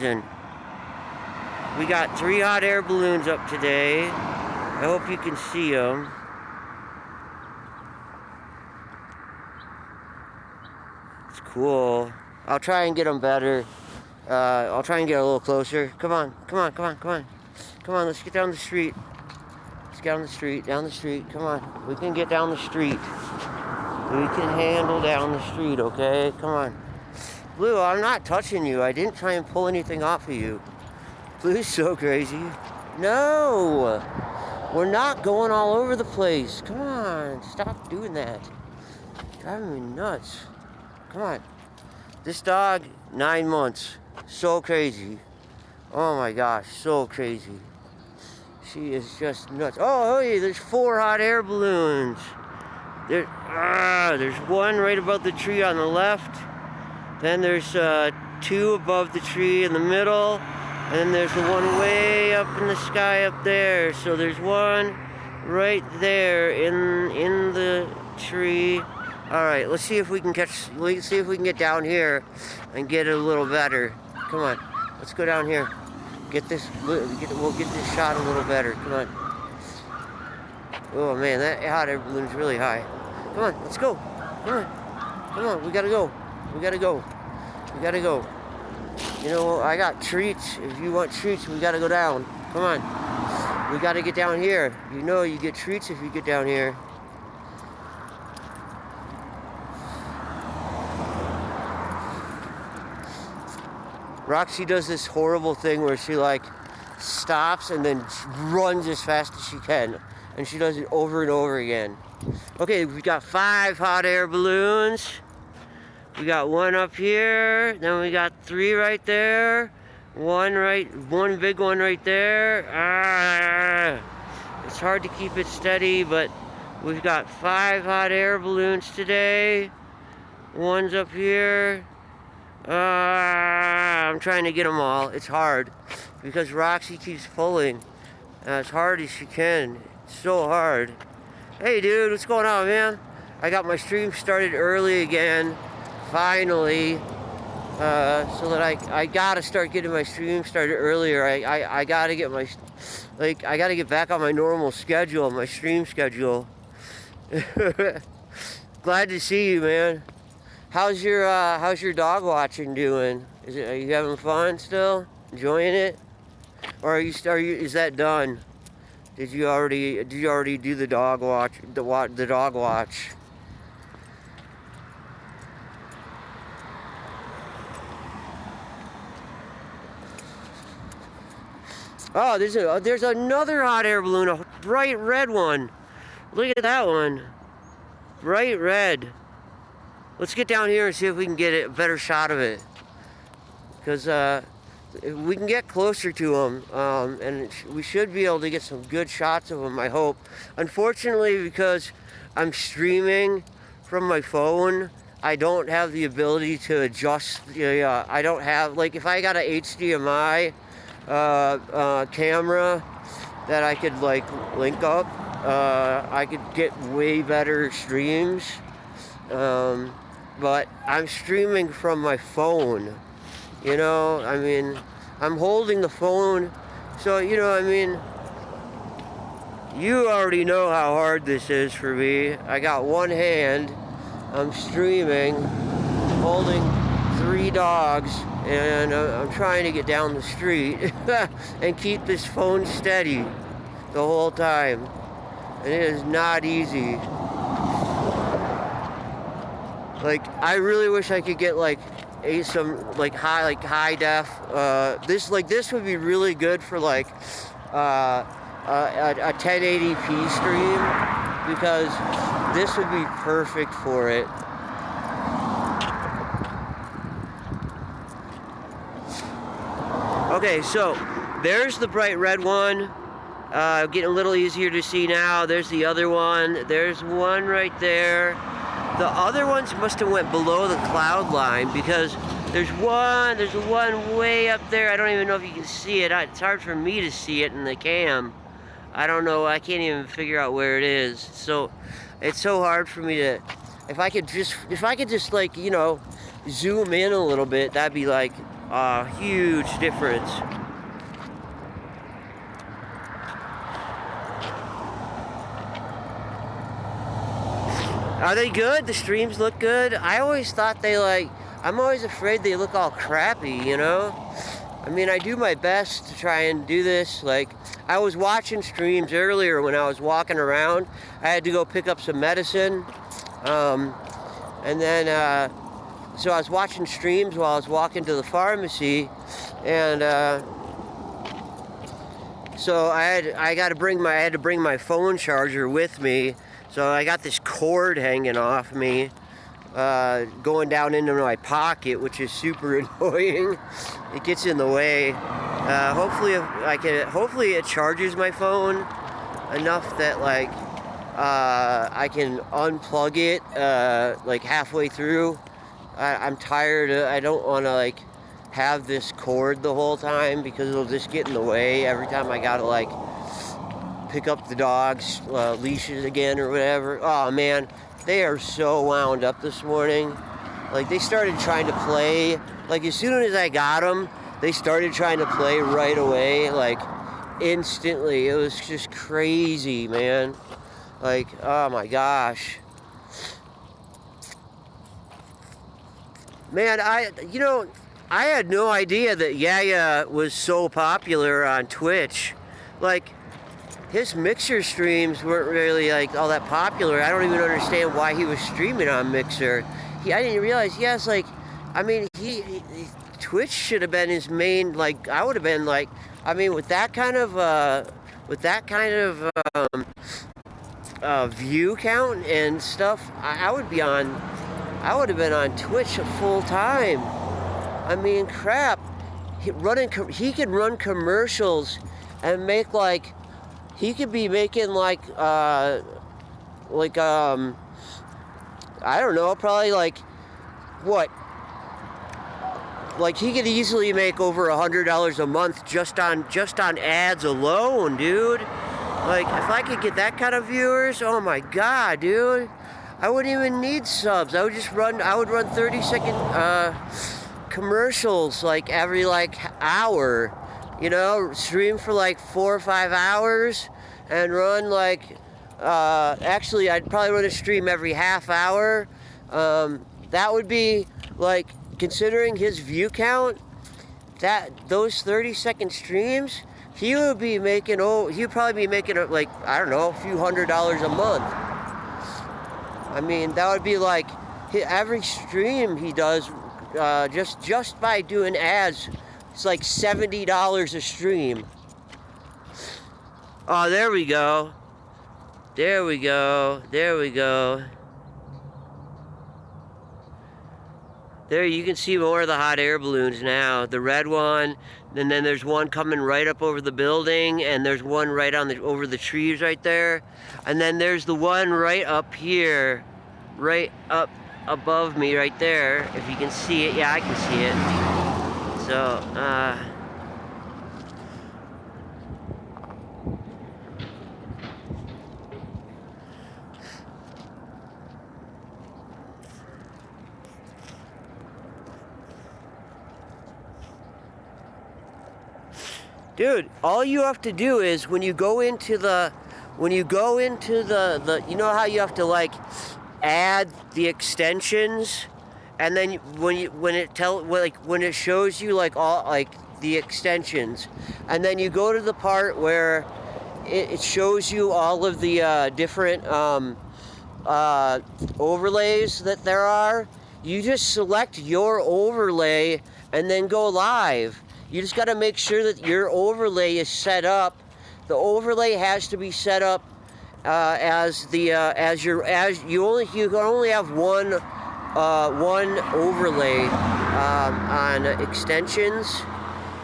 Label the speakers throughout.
Speaker 1: And we got 3 hot air balloons up today. I hope you can see them. It's cool. I'll try and get them better. I'll try and get a little closer. Come on, come on, come on, come on. Come on, let's get down the street. Let's get down the street. Come on, we can get down the street. We can handle down the street, okay? Come on. Blue, I'm not touching you. I didn't try and pull anything off of you. Blue's so crazy. No! We're not going all over the place. Come on, stop doing that. Driving me nuts. Come on. This dog, 9 months. So crazy. Oh my gosh, so crazy. She is just nuts. Oh, hey, there's 4 hot air balloons. There's one right above the tree on the left. Then there's 2 above the tree in the middle. And then there's the one way up in the sky up there. So there's one right there in the tree. All right, let's see if we can get down here and get it a little better. Come on, let's go down here. We'll get this shot a little better. Come on. Oh man, that hot air balloon's really high. Come on, let's go. Come on, we gotta go. You know, I got treats. If you want treats, we gotta go down. Come on. We gotta get down here. You know you get treats if you get down here. Roxy does this horrible thing where she like stops and then runs as fast as she can. And she does it over and over again. Okay, we got 5 hot air balloons. We got 1 up here, then we got 3 right there, one big one right there. It's hard to keep it steady, but we've got 5 hot air balloons today. One's up here. I'm trying to get them all. It's hard because Roxy keeps pulling as hard as she can. It's so hard. Hey dude, what's going on, man? I got my stream started early again. Finally, so that I gotta start getting my stream started earlier. I gotta get I gotta get back on my normal schedule, my stream schedule. Glad to see you, man. How's your dog watching doing? Are you having fun still? Enjoying it? Or is that done? Did you already do the dog watch? The dog watch? Oh, there's another hot air balloon, a bright red one. Look at that one. Bright red. Let's get down here and see if we can get a better shot of it. Because we can get closer to them, and we should be able to get some good shots of them, I hope. Unfortunately, because I'm streaming from my phone, I don't have the ability to adjust. I don't have, like, if I got an HDMI camera that I could like link up, I could get way better streams, but I'm streaming from my phone. You know, I mean, I'm holding the phone, so you know, I mean, you already know how hard this is for me. I got one hand, I'm streaming, holding 3 dogs, and I'm trying to get down the street and keep this phone steady the whole time. And it is not easy. Like, I really wish I could get like some high def. This would be really good for like a 1080p stream, because this would be perfect for it. Okay, so there's the bright red one. Getting a little easier to see now. There's the other one. There's one right there. The other ones must have went below the cloud line, because there's one way up there. I don't even know if you can see it. It's hard for me to see it in the cam. I don't know. I can't even figure out where it is. So it's so hard for me to. If I could just like, you know, zoom in a little bit, that'd be like A huge difference. Are they good? The streams look good? I always thought they I'm always afraid they look all crappy, you know? I mean, I do my best to try and do this. Like, I was watching streams earlier when I was walking around. I had to go pick up some medicine. And then, so I was watching streams while I was walking to the pharmacy. And, so I had to bring my phone charger with me. So I got this cord hanging off me, going down into my pocket, which is super annoying. It gets in the way. Hopefully it charges my phone enough that I can unplug it halfway through. I'm tired. I don't want to have this cord the whole time because it'll just get in the way every time I gotta pick up the dogs' leashes again or whatever. Oh man, they are so wound up this morning. They started trying to play. As soon as I got them, they started trying to play right away, instantly. It was just crazy, man. Oh my gosh. Man, I had no idea that Yaya was so popular on Twitch. His Mixer streams weren't really all that popular. I don't even understand why he was streaming on Mixer. I didn't realize. Yes, Twitch should have been his main. I would have been with that kind of view count and stuff. I would have been on Twitch full time. I mean, crap. He could run commercials and make he could be making I don't know, probably what? He could easily make over $100 a month just on ads alone, dude. If I could get that kind of viewers, oh my god, dude. I wouldn't even need subs. I would run 30-second commercials every hour. Stream for 4 or 5 hours and run actually I'd probably run a stream every half hour. That would be considering his view count, those 30-second streams, he would probably be making I don't know, a few $100s a month. I mean, that would be every stream he does just by doing ads. It's $70 a stream. Oh, there we go. There we go. There we go. There, you can see more of the hot air balloons now. The red one, and then there's one coming right up over the building, and there's one right over the trees right there. And then there's the one right up here, right up above me right there. If you can see it. Yeah, I can see it. So, dude, all you have to do is when you go into the you know how you have to add the extensions, and then when it shows you all the extensions, and then you go to the part where it shows you all of the different overlays that there are. You just select your overlay and then go live. You just got to make sure that your overlay is set up. The overlay has to be set up you can only have one overlay on extensions,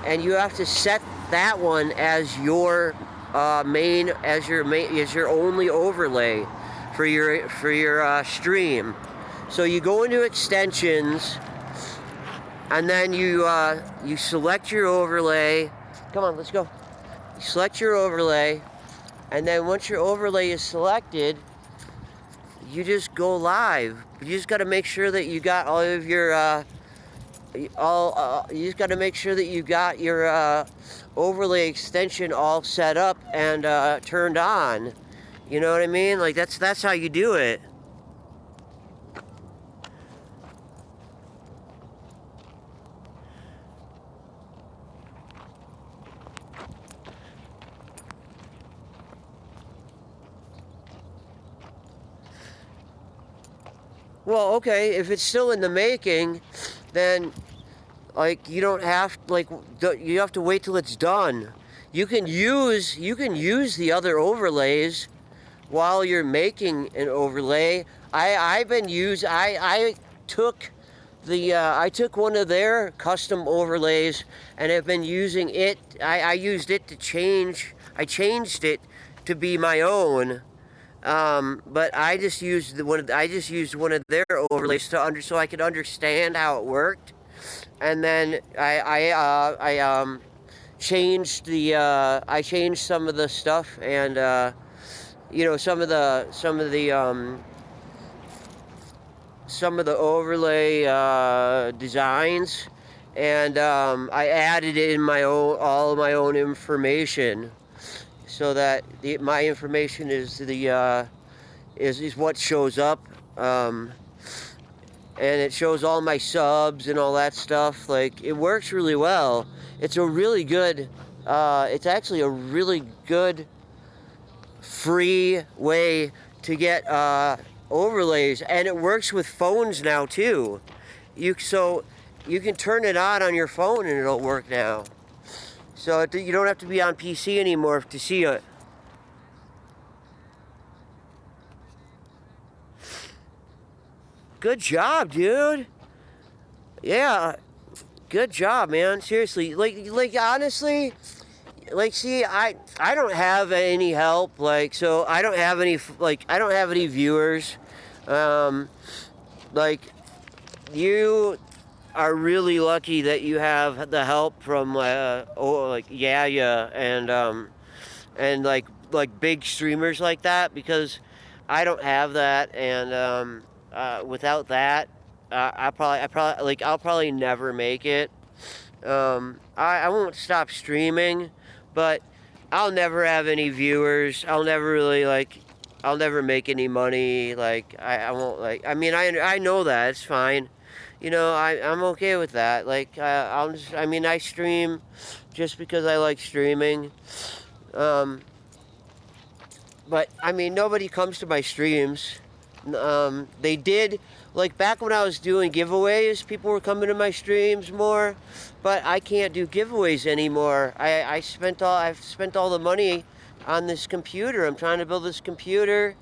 Speaker 1: and you have to set that one as your only overlay for your stream. So you go into extensions, and then you select your overlay. Come on, let's go. You select your overlay, and then once your overlay is selected, you just go live. You just got to make sure that you got all of your you just got to make sure that you got your overlay extension all set up and turned on. You know what I mean? Like that's how you do it. Well, okay, if it's still in the making, then like you don't have like you have to wait till it's done. You can use the other overlays while you're making an overlay. I took I took one of their custom overlays and have been using it. I used it to change. I changed it to be my own. But I just used one of their overlays so I could understand how it worked, and then I changed I changed some of the stuff, and some of the overlay designs, and I added in all of my own information, so that my information is is what shows up, and it shows all my subs and all that stuff. Like, it works really well. It's a really good. It's actually a really good free way to get overlays, and it works with phones now too. So you can turn it on your phone and it'll work now. So you don't have to be on PC anymore to see it. Good job, dude. Yeah, good job, man. Seriously, like honestly, like see, I don't have any help. Like, so I don't have any viewers. Like, you are really lucky that you have the help from like Yaya and like big streamers like that, because I don't have that, and without that, I'll probably never make it. I won't stop streaming, but I'll never have any viewers. I'll never make any money. Like, I won't, like, I mean, I know that it's fine. You know, I'm okay with that. Like, I stream just because I like streaming. But, I mean, nobody comes to my streams. They did, like, back when I was doing giveaways, people were coming to my streams more. But I can't do giveaways anymore. I've spent all the money on this computer. I'm trying to build this computer,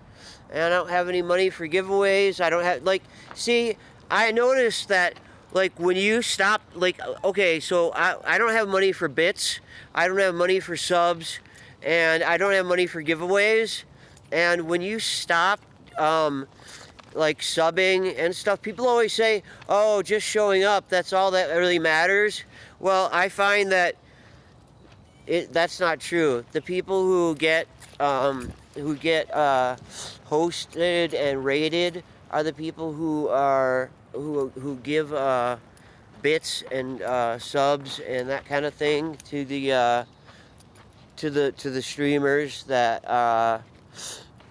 Speaker 1: and I don't have any money for giveaways. I don't have, like, see, I noticed that, like, when you stop, like, okay, so I don't have money for bits, I don't have money for subs, and I don't have money for giveaways. And when you stop, like, subbing and stuff, people always say, oh, just showing up, that's all that really matters. Well, I find that that's not true. The people who get hosted and rated are the people who give bits and subs and that kind of thing to the streamers that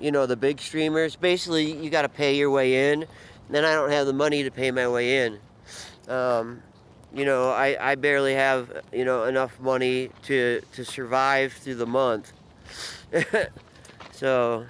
Speaker 1: the big streamers. Basically, you got to pay your way in. And then I don't have the money to pay my way in. I barely have enough money to survive through the month. So.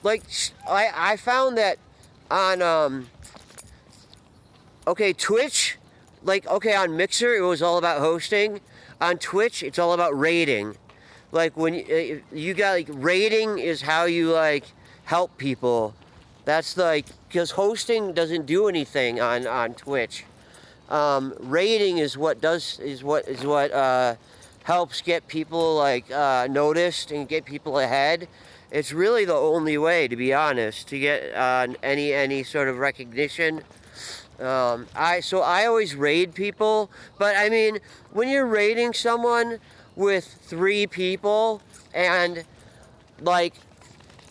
Speaker 1: Like, I found that on, Twitch, like, on Mixer, it was all about hosting. On Twitch, it's all about rating. Like, when you got, like, rating is how you, like, help people. That's like, because hosting doesn't do anything on Twitch. Rating is what helps get people like noticed and get people ahead. It's really the only way, to be honest, to get any sort of recognition. I always raid people, but I mean, when you're raiding someone with 3 people and like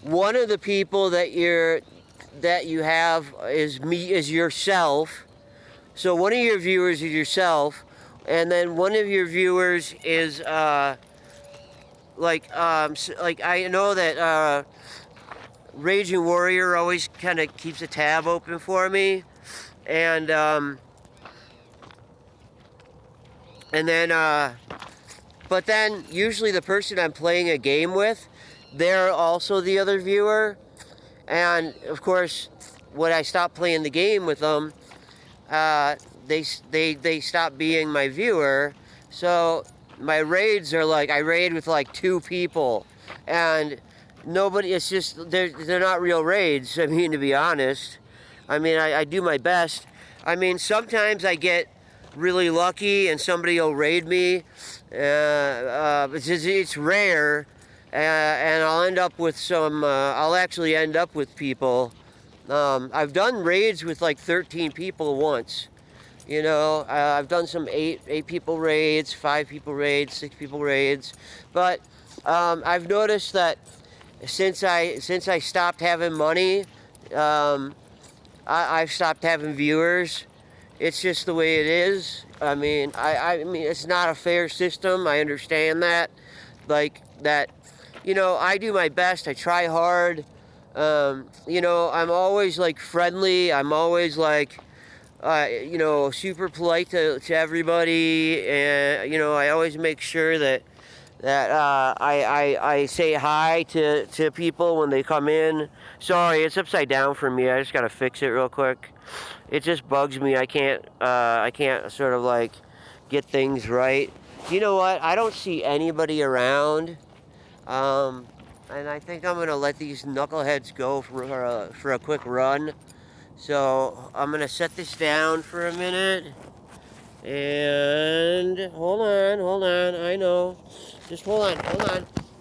Speaker 1: one of the people that you have is yourself. So one of your viewers is yourself, and then one of your viewers is like I know that Raging Warrior always kind of keeps a tab open for me, and then but then usually the person I'm playing a game with, they're also the other viewer, and of course when I stop playing the game with them, they stop being my viewer. So my raids are like, I raid with like 2 people, and nobody, it's just, they're not real raids. I mean, to be honest, I mean, I do my best. I mean, sometimes I get really lucky and somebody will raid me. It's rare, and I'll end up with I'll actually end up with people. I've done raids with like 13 people once. You know, I've done some 8 people raids, 5 people raids, 6 people raids. But I've noticed that since I stopped having money, I've stopped having viewers. It's just the way it is. I mean, I mean, it's not a fair system. I understand that. Like that, you know, I do my best. I try hard. You know, I'm always like friendly. I'm always like, you know, super polite to everybody, and you know, I always make sure that I say hi to people when they come in. Sorry, it's upside down for me. I just gotta fix it real quick. It just bugs me. I can't sort of like get things right. You know what? I don't see anybody around. And I think I'm gonna let these knuckleheads go for a quick run. So I'm gonna set this down for a minute. And hold on. I know. Just hold on.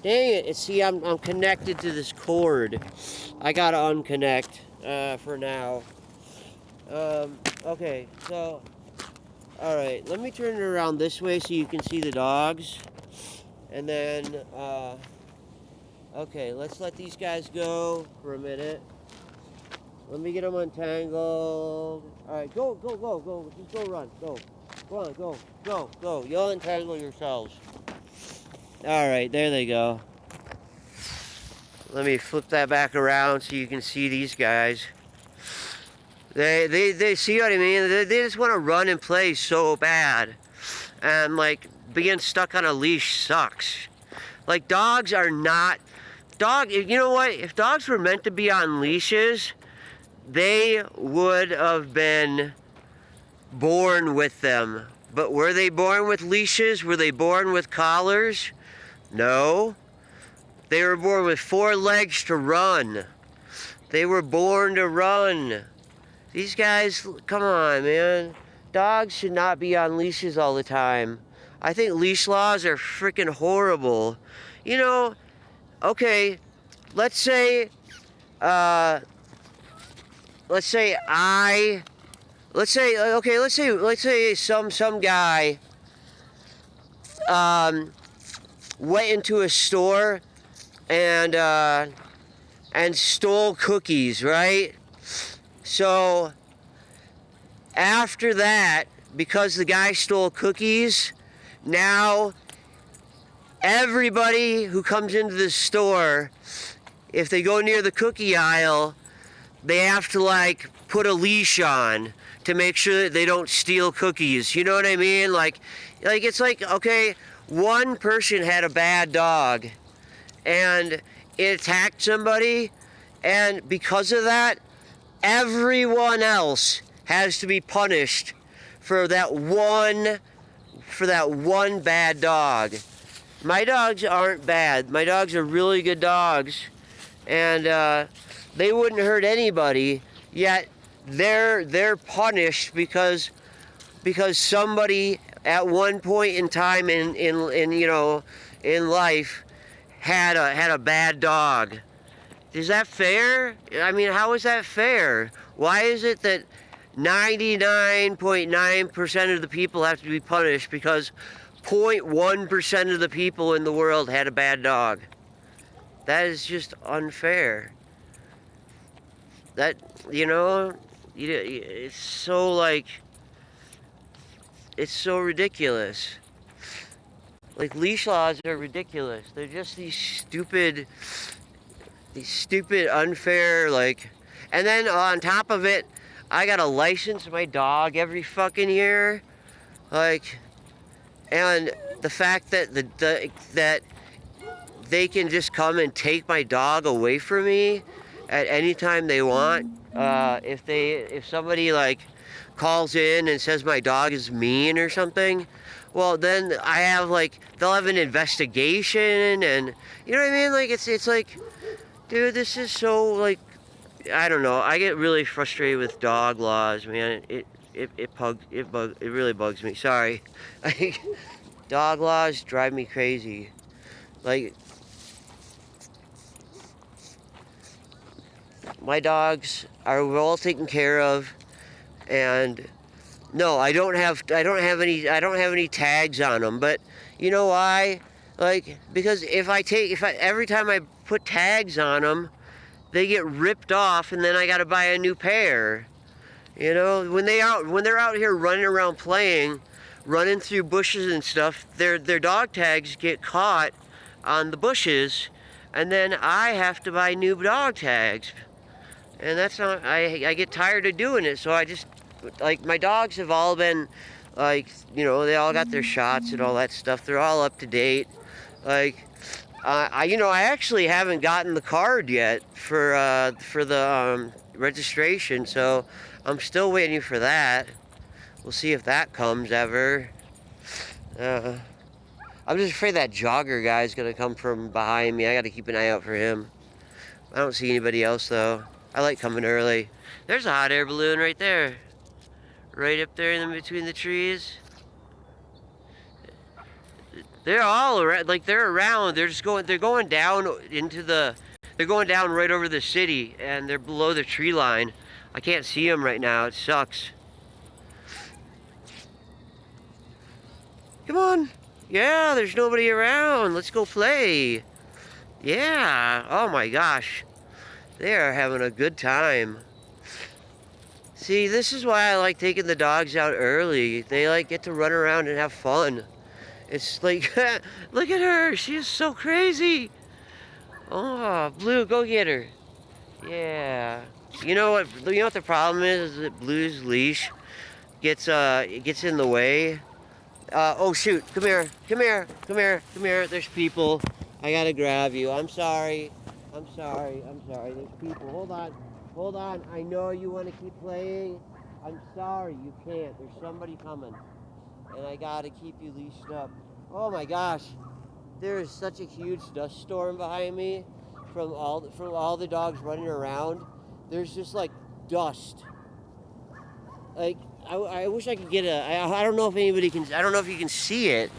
Speaker 1: Dang it! See, I'm connected to this cord. I gotta unconnect for now. Okay. So, all right. Let me turn it around this way so you can see the dogs. And then, okay. Let's let these guys go for a minute. Let me get them untangled. All right, go. Just go run. Go. Go on, go. You'll untangle yourselves. All right, there they go. Let me flip that back around so you can see these guys. They see what I mean? They just want to run and play so bad. And, like, being stuck on a leash sucks. Like, dogs are not... You know what? If dogs were meant to be on leashes, they would have been born with them. But were they born with leashes? Were they born with collars? No. They were born with 4 legs to run. They were born to run. These guys, come on, man. Dogs should not be on leashes all the time. I think leash laws are freaking horrible. You know, okay, let's say some guy went into a store and stole cookies, right? So after that, because the guy stole cookies, now everybody who comes into the store, if they go near the cookie aisle, they have to like put a leash on to make sure that they don't steal cookies. You know what I mean? Like it's like, okay, one person had a bad dog and it attacked somebody, and because of that, everyone else has to be punished for that one bad dog. My dogs aren't bad. My dogs are really good dogs. and they wouldn't hurt anybody, yet they're punished because somebody at one point in time in you know, in life had a bad dog. Is that fair? I mean, how is that fair? Why is it that 99.9% of the people have to be punished because 0.1% of the people in the world had a bad dog? That is just unfair. That, you know, it's so like, it's so ridiculous. Like, leash laws are ridiculous. They're just these stupid, unfair, like, and then on top of it, I gotta license my dog every fucking year. Like, and the fact that that they can just come and take my dog away from me at any time they want. If somebody like calls in and says my dog is mean or something, well then I have like, they'll have an investigation, and you know what I mean? Like it's like, dude, this is so like, I don't know. I get really frustrated with dog laws, man. It really bugs me. Sorry. Dog laws drive me crazy. Like, my dogs are well taken care of, and no, I don't have any tags on them. But you know why? Like, because every time I put tags on them, they get ripped off, and then I got to buy a new pair. You know, when they're out here running around playing, running through bushes and stuff, their dog tags get caught on the bushes, and then I have to buy new dog tags. And that's not, I get tired of doing it, so I just, like, my dogs have all been, like, you know, they all got their shots and all that stuff. They're all up to date. Like, I actually haven't gotten the card yet for the registration, so I'm still waiting for that. We'll see if that comes ever. I'm just afraid that jogger guy's gonna come from behind me. I gotta keep an eye out for him. I don't see anybody else though. I like coming early. There's a hot air balloon right there. Right up there in between the trees. They're all around, like they're around. They're going down they're going down right over the city, and they're below the tree line. I can't see them right now. It sucks. Come on. Yeah, there's nobody around. Let's go play. Yeah. Oh my gosh. They are having a good time. See, this is why I like taking the dogs out early. They like get to run around and have fun. It's like, look at her. She is so crazy. Oh, Blue, go get her. Yeah. You know what the problem is that Blue's leash gets in the way. Oh shoot, come here. There's people. I gotta grab you. I'm sorry. There's people. Hold on. I know you want to keep playing. I'm sorry, you can't. There's somebody coming. And I gotta keep you leashed up. Oh my gosh. There is such a huge dust storm behind me from all the dogs running around. There's just like dust. Like, I wish I could get I don't know if anybody can, I don't know if you can see it.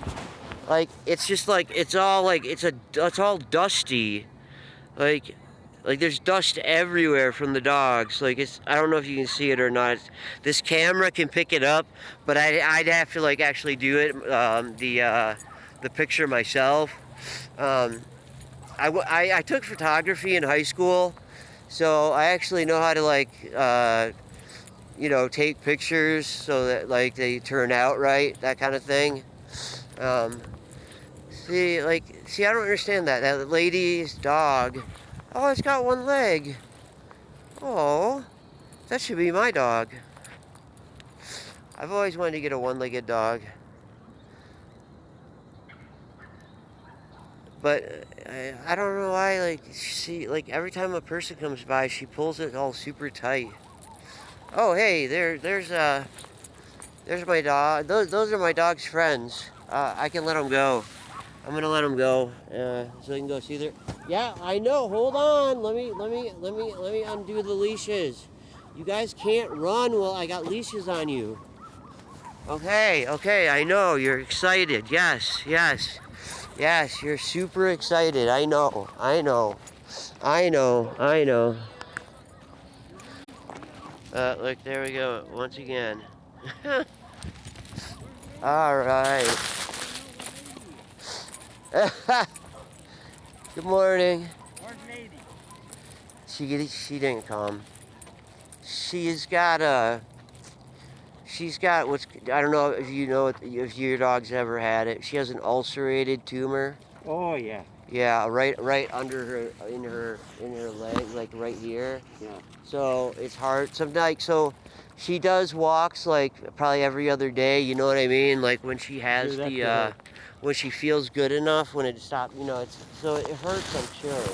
Speaker 1: Like, it's just like, it's all dusty. Like there's dust everywhere from the dogs. Like, I don't know if you can see it or not. This camera can pick it up, but I'd have to like actually do it, the picture myself. I took photography in high school, so I actually know how to like, take pictures so that like they turn out right, that kind of thing. See, I don't understand that lady's dog. Oh, it's got one leg. Oh, that should be my dog. I've always wanted to get a one-legged dog. But I don't know why, like every time a person comes by, she pulls it all super tight. Oh, hey, there's my dog. Those are my dog's friends. I can let them go. I'm gonna let them go, so they can go see their Yeah, I know. Hold on. Let me undo the leashes. You guys can't run while I got leashes on you. Okay, okay, I know. You're excited. Yes, yes. Yes, you're super excited. I know. I know. I know. I know. Look, there we go. Once again. All right. Good morning.
Speaker 2: Where's lady?
Speaker 1: She didn't come. She's got what's, I don't know if you know if your dog's ever had it. She has an ulcerated tumor.
Speaker 2: Oh yeah.
Speaker 1: Yeah, right under her in her leg, like right here.
Speaker 2: Yeah.
Speaker 1: So it's hard. So she does walks like probably every other day. You know what I mean? Like when she has
Speaker 2: Give that to
Speaker 1: the
Speaker 2: her.
Speaker 1: when she feels good enough when it stops. You know, it's so it hurts. I'm sure.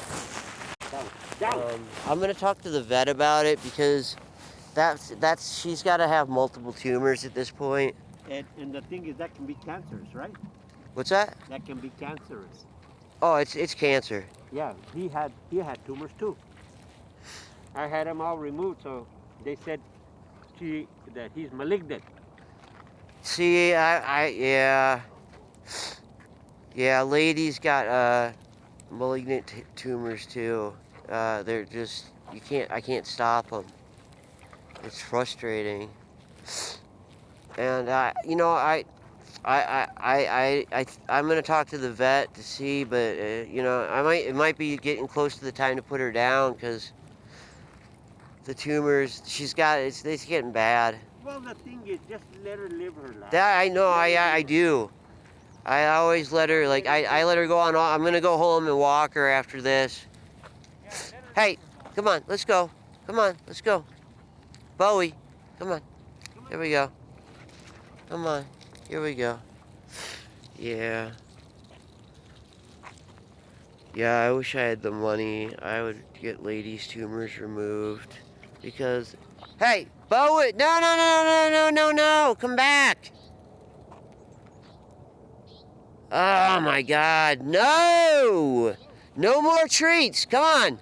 Speaker 2: Down.
Speaker 1: I'm gonna talk to the vet about it because that's she's got to have multiple tumors at this point.
Speaker 2: And the thing is that can be cancerous, right?
Speaker 1: What's that?
Speaker 2: That can be cancerous.
Speaker 1: Oh, it's cancer.
Speaker 2: Yeah, he had tumors too. I had them all removed, so they said that he's malignant.
Speaker 1: See, yeah, ladies got malignant tumors too. They're just I can't stop them. It's frustrating. And I'm gonna talk to the vet to see, but it might be getting close to the time to put her down because the tumors she's got it's getting bad.
Speaker 2: Well, the thing is, just let her live her life.
Speaker 1: That I know, I do. I always let her I let her go on. I'm gonna go home and walk her after this. Hey, come on, let's go. Come on, let's go. Bowie, come on. Here we go. Come on, here we go. Yeah. Yeah, I wish I had the money. I would get ladies' tumors removed. Because, hey, Bowie, no, come back. Oh my God, no! No more treats, come on.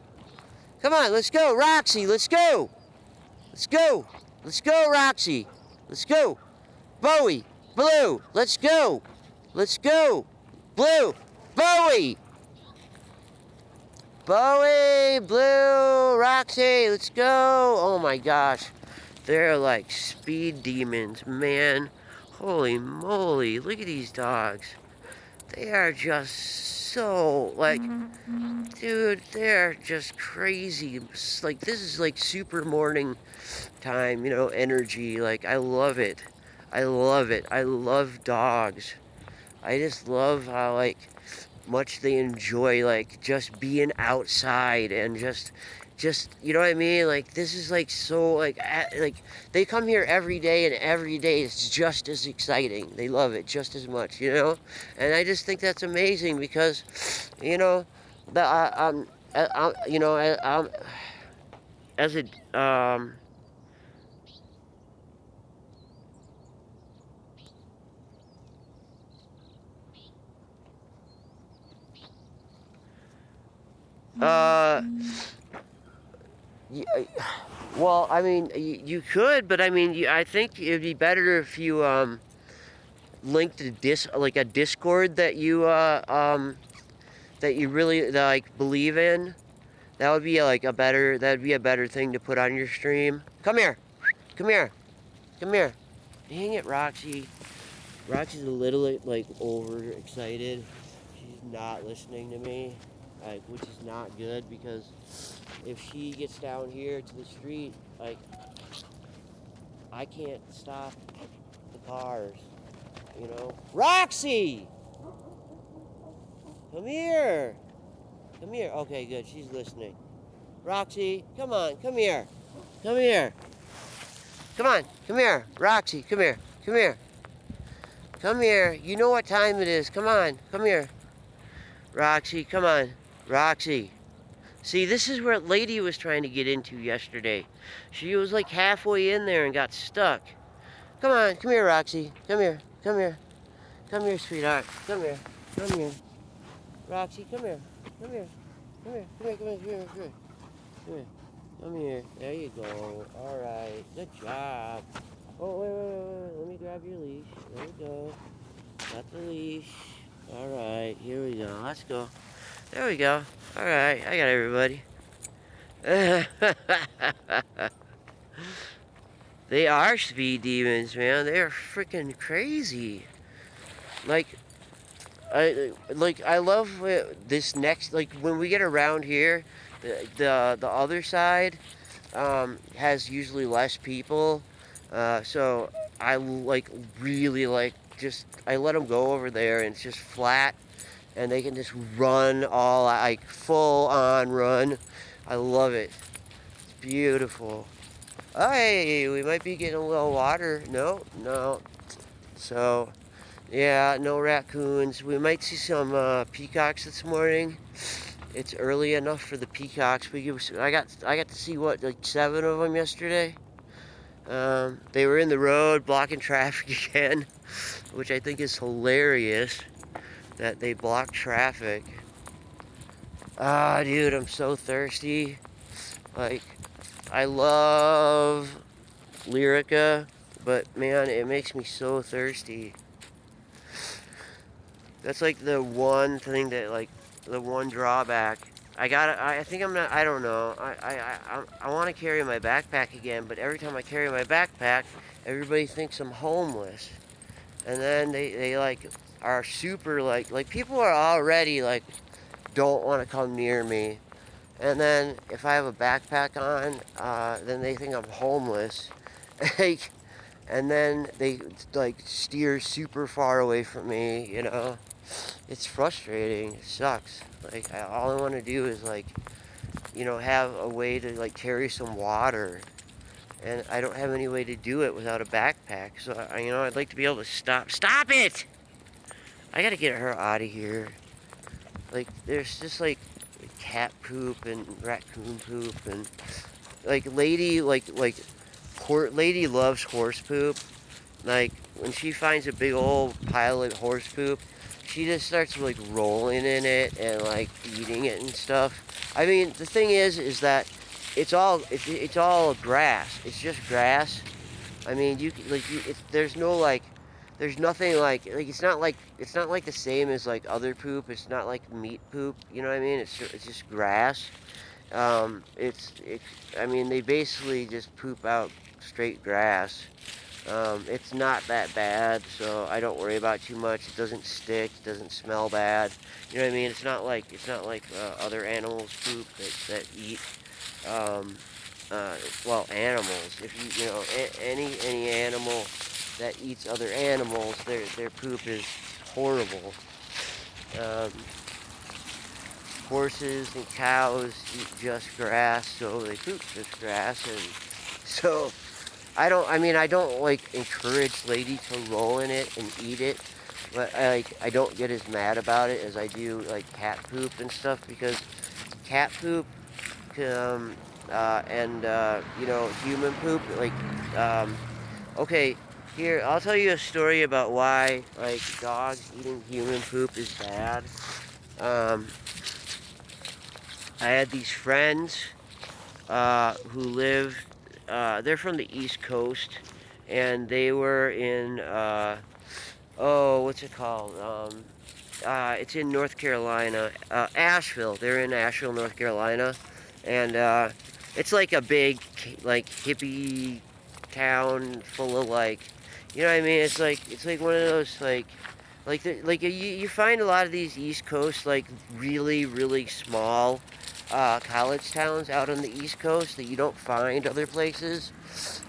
Speaker 1: Come on, let's go, Roxy, let's go. Let's go. Let's go, Roxy. Let's go. Bowie, Blue, let's go. Let's go. Blue, Bowie. Bowie, Blue, Roxy, let's go. Oh my gosh. They're like speed demons, man. Holy moly, look at these dogs. They are just so, like, dude, they're just crazy. It's like, this is like super morning time, energy. Like, I love it. I love it. I love dogs. I just love how, like, much they enjoy, like, just being outside and just you know what I mean? Like, this is like so like they come here every day, and every day is just as exciting. They love it just as much, and I just think that's amazing because the as a well, I mean, you could, but I mean, I think it'd be better if you linked a Discord that you really like believe in. That would be that'd be a better thing to put on your stream. Come here, come here, come here. Dang it, Roxy. Roxy's a little like overexcited. She's not listening to me, which is not good because if she gets down here to the street, like, I can't stop the cars, Roxy! Come here! Come here. Okay, good. She's listening. Roxy, come on. Come here. Come here. Come on. Come here. Roxy, come here. Come here. Come here. You know what time it is. Come on. Come here. Roxy, come on. Roxy. See, this is where Lady was trying to get into yesterday. She was like halfway in there and got stuck. Come on, come here, Roxy. Come here, come here. Come here, sweetheart. Come here, come here. Roxy, come here, come here. Come here. Come here. Come here. Come here. Come here. Come here. Come here. There you go. All right. Good job. Oh, wait. Let me grab your leash. There we go. Got the leash. All right. Here we go. Let's go. There we go. All right. I got everybody. They are speed demons, man. They are freaking crazy. Like, I love this next. Like when we get around here, the other side has usually less people. So I like really like just I let them go over there and it's just flat, and they can just run all like full on run. I love it. It's beautiful. Oh, hey, we might be getting a little water. No. So, yeah, no raccoons. We might see some peacocks this morning. It's early enough for the peacocks. I got to see what, like 7 of them yesterday. They were in the road blocking traffic again, which I think is hilarious that they block traffic. Ah, dude, I'm so thirsty. Like, I love Lyrica, but man, it makes me so thirsty. That's like the one thing that, like, the one drawback. I think I'm not, I don't know. I want to carry my backpack again, but every time I carry my backpack, everybody thinks I'm homeless. And then they like, are super, like people are already, like, don't want to come near me. And then if I have a backpack on, then they think I'm homeless. And then they like steer super far away from me, you know. It's frustrating. It sucks. Like all I want to do is like, you know, have a way to like carry some water, and I don't have any way to do it without a backpack. So you know, I'd like to be able to stop it. I gotta get her out of here. Like there's just like cat poop and raccoon poop and like lady lady loves horse poop. Like when she finds a big old pile of horse poop, she just starts like rolling in it and like eating it and stuff. I mean, the thing is that it's all grass. It's just grass. I mean, there's no like, there's nothing like it's not like the same as like other poop. It's not like meat poop. You know what I mean? It's just grass. I mean, they basically just poop out straight grass. It's not that bad, so I don't worry about it too much. It doesn't stick, it doesn't smell bad. You know what I mean? It's not like other animals poop that eat. Well, animals. If you know any animal that eats other animals, their poop is horrible. Horses and cows eat just grass, so they poop just grass, and so I don't like encourage Lady to roll in it and eat it, but I don't get as mad about it as I do like cat poop and stuff, because cat poop and you know, human poop, like okay, here I'll tell you a story about why like dogs eating human poop is bad. I had these friends who lived, they're from the East Coast, and they were in, what's it called? It's in North Carolina, Asheville. They're in Asheville, North Carolina, and it's like a big, like, hippie town full of, like, you know what I mean? It's like one of those, you find a lot of these East Coast, like, really, really small college towns out on the East Coast that you don't find other places,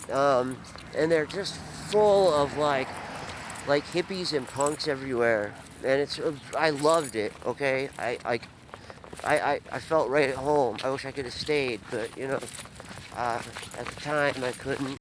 Speaker 1: and they're just full of like hippies and punks everywhere, and I loved it. Okay, I felt right at home. I wish I could have stayed, but you know, at the time I couldn't.